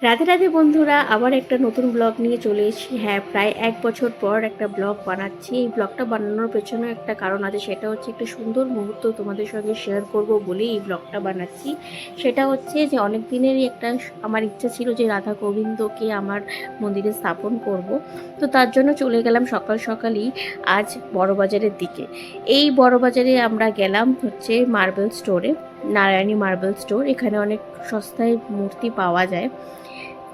রাধে রাধে বন্ধুরা, আবার একটা নতুন ব্লগ নিয়ে চলে এসেছি। হ্যাঁ, প্রায় 1 বছর পর একটা ব্লগ বানাচ্ছি। এই ব্লগটা বানানোর পেছনে একটা কারণ আছে, সেটা হচ্ছে একটা সুন্দর মুহূর্ত তোমাদের সঙ্গে শেয়ার করব বলেই এই ব্লগটা বানাচ্ছি। সেটা হচ্ছে যে অনেক দিনেরই একটা আমার ইচ্ছা ছিল যে রাধা গোবিন্দকে আমার মন্দিরে স্থাপন করব। তো তার জন্য চলে গেলাম সকাল সকালই আজ বড়বাজারের দিকে। এই বড়বাজারে আমরা গেলাম হচ্ছে মার্বেল স্টোরে, নারায়ণী মার্বেল স্টোর। এখানে অনেক সস্তায় মূর্তি পাওয়া যায়।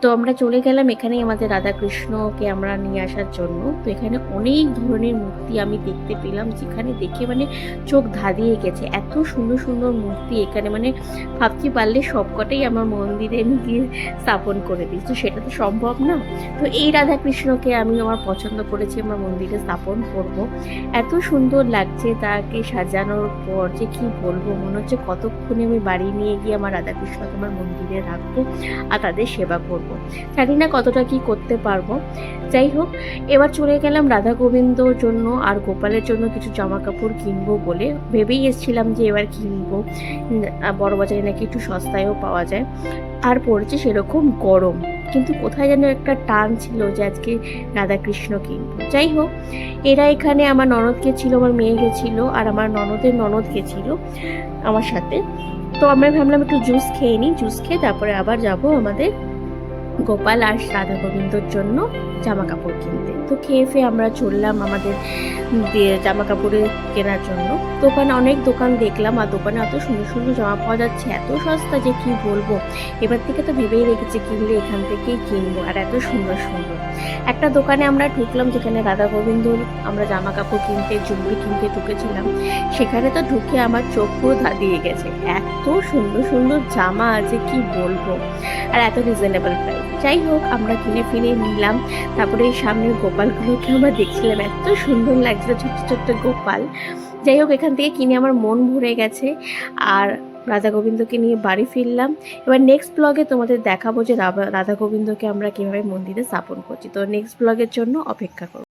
তো আমরা চলে গেলাম এখানেই আমাদের রাধাকৃষ্ণকে আমরা নিয়ে আসার জন্য। তো এখানে অনেক ধরনের মূর্তি আমি দেখতে পেলাম, যেখানে দেখে মানে চোখ ধাঁধিয়ে গেছে। এত সুন্দর সুন্দর মূর্তি এখানে, মানে ভাবতে পারলে সবকটাই আমার মন্দিরে আমি গিয়ে স্থাপন করে দিই, তো সেটা তো সম্ভব না। তো এই রাধাকৃষ্ণকে আমি আমার পছন্দ করেছি, আমার মন্দিরে স্থাপন করব। এত সুন্দর লাগছে তাকে সাজানোর পর যে কি বলবো, মনে হচ্ছে কতক্ষণে আমি বাড়ি নিয়ে গিয়ে আমার রাধাকৃষ্ণকে আমার মন্দিরে রাখবো আর তাদের সেবা করব। জানি না কতটা কি করতে পারবো। যাই হোক, এবার চলে গেলাম রাধা গোবিন্দর জন্য আর গোপালের জন্য কিছু জামা কাপড় কিনবো বলে ভেবেই এসেছিলাম যে এবার কিনবো। বড় বাজারে নাকি একটু সস্তায়ও পাওয়া যায়। আর পড়েছে সেরকম গরম, কিন্তু কোথায় যেন একটা টান ছিল যে আজকে রাধাকৃষ্ণ কিনবো। যাই হোক, এরা এখানে আমার ননদ গেছিল, আমার মেয়ে গেছিল, আর আমার ননদের ননদ গেছিল আমার সাথে। তো আমরা ভাবলাম একটু জুস খেয়ে নিই, জুস খেয়ে তারপরে আবার যাব আমাদের গোপাল আর রাধা গোবিন্দর জন্য জামা কাপড় কিনতে। তো খেয়ে ফেয়ে আমরা চললাম আমাদের জামা কাপড়ে কেনার জন্য। দোকানে অনেক দোকান দেখলাম, আর দোকানে এত সুন্দর সুন্দর জামা পাওয়া যাচ্ছে, এত সস্তা যে কি বলবো। এবার থেকে তো ভেবেই রেখেছি কিনলে এখান থেকেই কিনবো, আর এত সুন্দর সুন্দর। একটা দোকানে আমরা ঢুকলাম যেখানে রাধা গোবিন্দর আমরা জামা কাপড় কিনতে, জুয়েলারি কিনতে ঢুকেছিলাম। সেখানে তো ঢুকে আমার চোখ পুরো ধাঁধিয়ে গেছে, এত সুন্দর সুন্দর জামা আছে কি বলবো, আর এত রিজনেবল প্রাইস। যাই হোক, আমরা কিনে ফিনে নিলাম। তারপরে এই সামনের গোপালগুলোকে আমরা দেখছিলাম, এত সুন্দর লাগছিল ছোট্ট ছোট্ট গোপাল। যাই হোক, এখান থেকে কিনে আমার মন ভরে গেছে, আর রাধা গোবিন্দকে নিয়ে বাড়ি ফিরলাম। এবার নেক্সট ব্লগে তোমাদের দেখাবো যে রাধা গোবিন্দকে আমরা কীভাবে মন্দিরে স্থাপন করছি। তো নেক্সট ব্লগের জন্য অপেক্ষা করো।